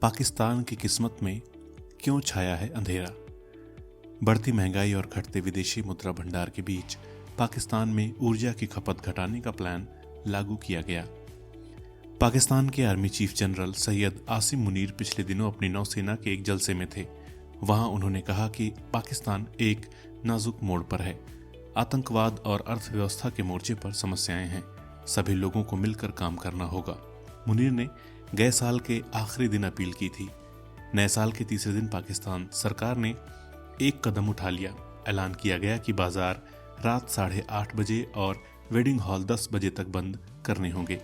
पाकिस्तान की किस्मत में क्यों छाया है अंधेरा। बढ़ती महंगाई और घटते विदेशी मुद्रा भंडार के बीच पाकिस्तान में ऊर्जा की खपत घटाने का प्लान लागू किया गया। पाकिस्तान के army chief general Syed Asim Munir पिछले दिनों अपनी नौसेना के एक जलसे में थे। वहां उन्होंने कहा कि पाकिस्तान एक नाजुक मोड़ पर है। आतंकवाद और अर्थव्यवस्था के मोर्चे पर समस्याएं हैं। सभी लोगों को मिलकर काम करना होगा। मुनीर ने गए साल के आखिरी दिन अपील की थी। नए साल के तीसरे दिन पाकिस्तान सरकार ने एक कदम उठा लिया। ऐलान किया गया कि बाजार रात 8:30 बजे और वेडिंग हॉल 10 बजे तक बंद करने होंगे।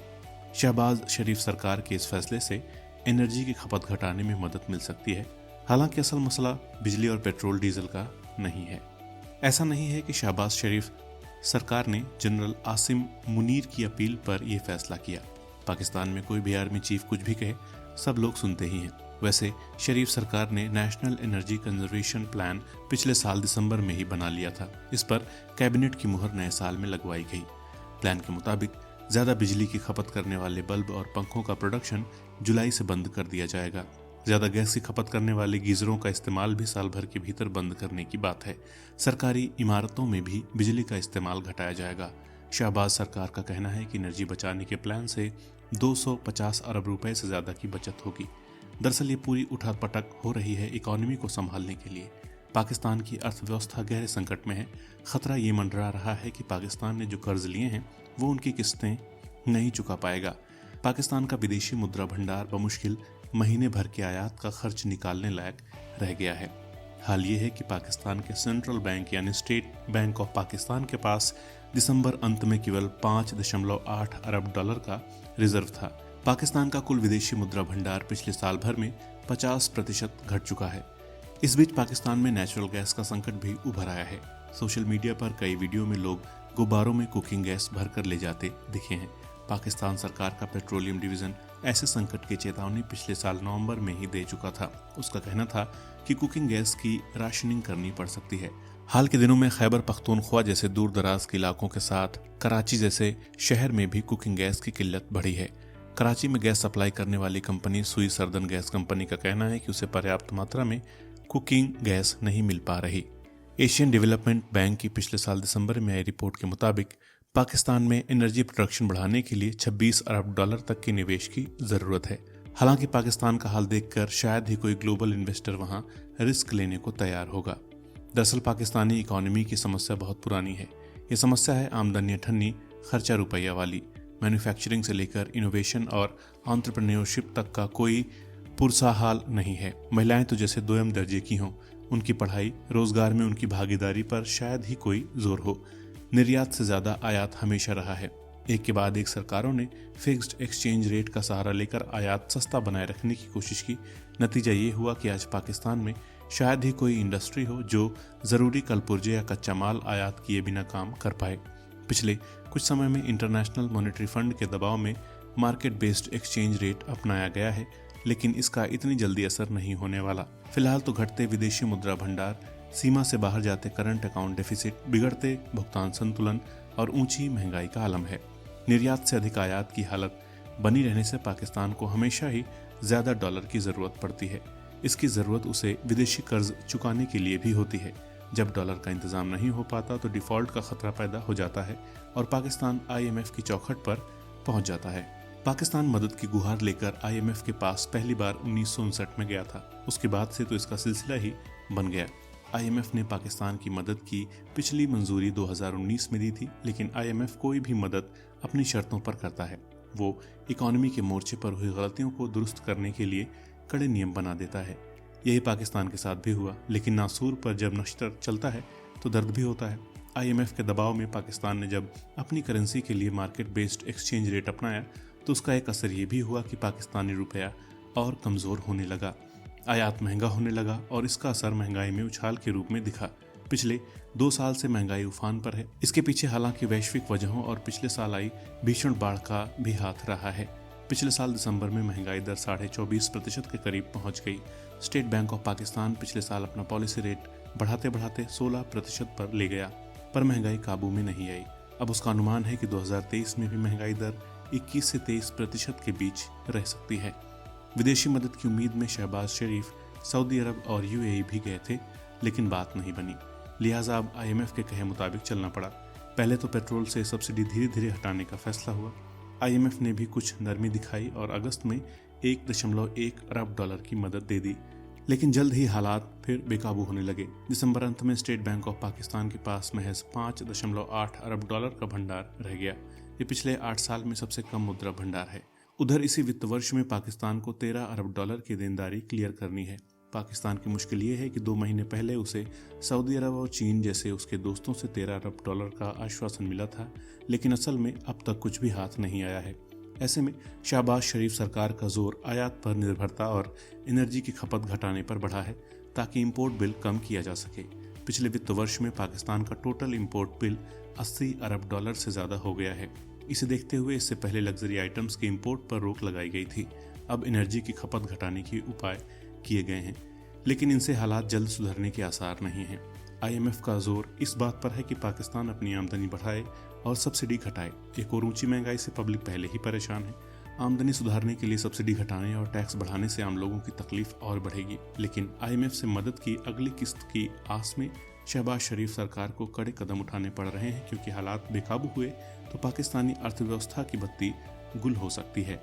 शहबाज शरीफ सरकार के इस फैसले से एनर्जी की खपत घटाने में मदद मिल सकती है। हालांकि असल मसला बिजली और पेट्रोल डीजल का नहीं है। ऐसा नहीं है कि शहबाज शरीफ सरकार ने जनरल आसिम मुनीर की अपील पर यह फैसला किया। पाकिस्तान में कोई भी आर्मी चीफ कुछ भी कहे, सब लोग सुनते ही हैं। वैसे शरीफ सरकार ने नेशनल एनर्जी कंजर्वेशन प्लान पिछले साल दिसंबर में ही बना लिया था। इस पर कैबिनेट की मुहर नए साल में लगवाई गई। प्लान के मुताबिक ज्यादा बिजली की खपत करने वाले बल्ब और पंखों का प्रोडक्शन जुलाई से बंद कर दिया जाएगा। ज्यादा गैस की खपत करने वाले गीजरों का इस्तेमाल भी साल भर के भीतर बंद करने की बात है। सरकारी इमारतों में भी बिजली का इस्तेमाल घटाया जाएगा। शहबाज सरकार का कहना है कि एनर्जी बचाने के प्लान से 250 अरब रुपए से ज्यादा की बचत होगी। दरअसल ये पूरी उठापटक हो रही है इकोनॉमी को संभालने के लिए। पाकिस्तान की अर्थव्यवस्था गहरे संकट में है। खतरा ये मंडरा रहा है कि पाकिस्तान ने जो कर्ज लिए हैं वो उनकी किस्तें नहीं चुका पाएगा। पाकिस्तान का विदेशी मुद्रा भंडार बमुश्किल महीने भर के आयात का खर्च निकालने लायक रह गया है। हाल ये है कि पाकिस्तान के सेंट्रल बैंक यानी स्टेट बैंक ऑफ पाकिस्तान के पास दिसंबर अंत में केवल 5.8 अरब डॉलर का रिजर्व था। पाकिस्तान का कुल विदेशी मुद्रा भंडार पिछले साल भर में 50% घट चुका है। इस बीच पाकिस्तान में नेचुरल गैस का संकट भी उभर आया है। सोशल मीडिया पर कई वीडियो में लोग गुब्बारों में कुकिंग गैस भरकर ले जाते दिखे हैं। पाकिस्तान सरकार का पेट्रोलियम डिवीजन ऐसे संकट की चेतावनी पिछले साल नवंबर में ही दे चुका था। उसका कहना था कि कुकिंग गैस की राशनिंग करनी पड़ सकती है। हाल के दिनों में खैबर पख्तूनख्वा जैसे दूर दराज के इलाकों के साथ कराची जैसे शहर में भी कुकिंग गैस की किल्लत बढ़ी है। कराची में गैस सप्लाई करने वाली कंपनी सुई सर्दन गैस कंपनी का कहना है कि उसे पर्याप्त मात्रा में कुकिंग गैस नहीं मिल पा रही। एशियन डेवलपमेंट बैंक की पिछले साल दिसंबर में आई रिपोर्ट के मुताबिक पाकिस्तान में एनर्जी प्रोडक्शन बढ़ाने के लिए 26 अरब डॉलर तक के निवेश की जरूरत है। हालांकि पाकिस्तान का हाल देखकर शायद ही कोई ग्लोबल इन्वेस्टर वहां रिस्क लेने को तैयार होगा। दरअसल पाकिस्तानी इकोनॉमी की समस्या बहुत पुरानी है। ये समस्या है आमदनी ठन्नी, खर्चा रुपया वाली। मैन्युफैक्चरिंग से लेकर इनोवेशन और एंटरप्रेन्योरशिप तक का कोई पुरसा हाल नहीं है। महिलाएं तो जैसे दोयम दर्जे की हों। उनकी पढ़ाई रोजगार में उनकी भागीदारी पर शायद ही कोई जोर हो। निर्यात से ज्यादा आयात हमेशा रहा है। एक के बाद एक सरकारों ने फिक्स्ड एक्सचेंज रेट का सहारा लेकर आयात सस्ता बनाए रखने की कोशिश की। नतीजा ये हुआ कि आज पाकिस्तान में शायद ही कोई इंडस्ट्री हो जो जरूरी कलपुर्जे या कच्चा माल आयात किए बिना काम कर पाए। पिछले कुछ समय में इंटरनेशनल मॉनेटरी फंड के दबाव में मार्केट बेस्ड एक्सचेंज रेट अपनाया गया है, लेकिन इसका इतनी जल्दी असर नहीं होने वाला। फिलहाल तो घटते विदेशी मुद्रा भंडार, सीमा से बाहर जाते करंट अकाउंट डेफिसिट, बिगड़ते भुगतान संतुलन और ऊंची महंगाई का आलम है। निर्यात से अधिक आयात की हालत बनी रहने से पाकिस्तान को हमेशा ही ज्यादा डॉलर की जरूरत पड़ती है। इसकी जरूरत उसे विदेशी कर्ज चुकाने के लिए भी होती है। जब डॉलर का इंतजाम नहीं हो पाता तो डिफॉल्ट का खतरा पैदा हो जाता है और पाकिस्तान IMF की चौखट पर पहुंच जाता है। पाकिस्तान मदद की गुहार लेकर IMF के पास पहली बार 1959 में गया था। उसके बाद से तो इसका सिलसिला ही बन गया। IMF ने पाकिस्तान की मदद की पिछली मंजूरी 2019 में दी थी, लेकिन IMF कोई भी मदद अपनी शर्तों पर करता है। वो इकोनॉमी के मोर्चे पर हुई गलतियों को दुरुस्त करने के लिए कड़े नियम बना देता है। यही पाकिस्तान के साथ भी हुआ, लेकिन नासूर पर जब नश्तर चलता है तो दर्द भी होता है। IMF के दबाव में पाकिस्तान ने जब अपनी करेंसी के लिए मार्केट बेस्ड एक्सचेंज रेट अपनाया तो उसका एक असर ये भी हुआ कि पाकिस्तानी रुपया और कमज़ोर होने लगा, आयात महंगा होने लगा और इसका असर महंगाई में उछाल के रूप में दिखा। पिछले 2 साल से महंगाई उफान पर है। इसके पीछे हालांकि वैश्विक वजहों और पिछले साल आई भीषण बाढ़ का भी हाथ रहा है। पिछले साल दिसंबर में महंगाई दर 24.5% के करीब पहुंच गई। स्टेट बैंक ऑफ पाकिस्तान पिछले साल अपना पॉलिसी रेट बढ़ाते बढ़ाते 16% पर ले गया, पर महंगाई काबू में नहीं आई। अब उसका अनुमान है कि 2023 में भी महंगाई दर 21 से 23% के बीच रह सकती है। विदेशी मदद की उम्मीद में शहबाज शरीफ सऊदी अरब और यूएई भी गए थे, लेकिन बात नहीं बनी। लिहाजा अब आईएमएफ के कहे मुताबिक चलना पड़ा। पहले तो पेट्रोल से सब्सिडी धीरे धीरे हटाने का फैसला हुआ। आईएमएफ ने भी कुछ नरमी दिखाई और अगस्त में 1.1 अरब डॉलर की मदद दे दी, लेकिन जल्द ही हालात फिर बेकाबू होने लगे। दिसंबर अंत में स्टेट बैंक ऑफ पाकिस्तान के पास महज 5.8 अरब डॉलर का भंडार रह गया। ये पिछले 8 साल में सबसे कम मुद्रा भंडार है। उधर इसी वित्त वर्ष में पाकिस्तान को 13 अरब डॉलर की देनदारी क्लियर करनी है। पाकिस्तान की मुश्किल ये है कि 2 महीने पहले उसे सऊदी अरब और चीन जैसे उसके दोस्तों से 13 अरब डॉलर का आश्वासन मिला था, लेकिन असल में अब तक कुछ भी हाथ नहीं आया है। ऐसे में शहबाज शरीफ सरकार का जोर आयात पर निर्भरता और एनर्जी की खपत घटाने पर बढ़ा है, ताकि इंपोर्ट बिल कम किया जा सके। पिछले वित्त वर्ष में पाकिस्तान का टोटल इंपोर्ट बिल 80 अरब डॉलर से ज़्यादा हो गया है। इसे देखते हुए इससे पहले लग्जरी आइटम्स के इंपोर्ट पर रोक लगाई गई थी। अब एनर्जी की खपत घटाने के उपाय किए गए हैं, लेकिन इनसे हालात जल्द सुधरने के आसार नहीं हैं। आईएमएफ का जोर इस बात पर है कि पाकिस्तान अपनी आमदनी बढ़ाए और सब्सिडी घटाए। एक और ऊंची महंगाई से पब्लिक पहले ही परेशान है। आमदनी सुधारने के लिए सब्सिडी घटाने और टैक्स बढ़ाने से आम लोगों की तकलीफ और बढ़ेगी। लेकिन आईएमएफ से मदद की अगली किस्त की आस में शहबाज शरीफ सरकार को कड़े कदम उठाने पड़ रहे हैं, क्योंकि हालात बेकाबू हुए तो पाकिस्तानी अर्थव्यवस्था की बत्ती गुल हो सकती है।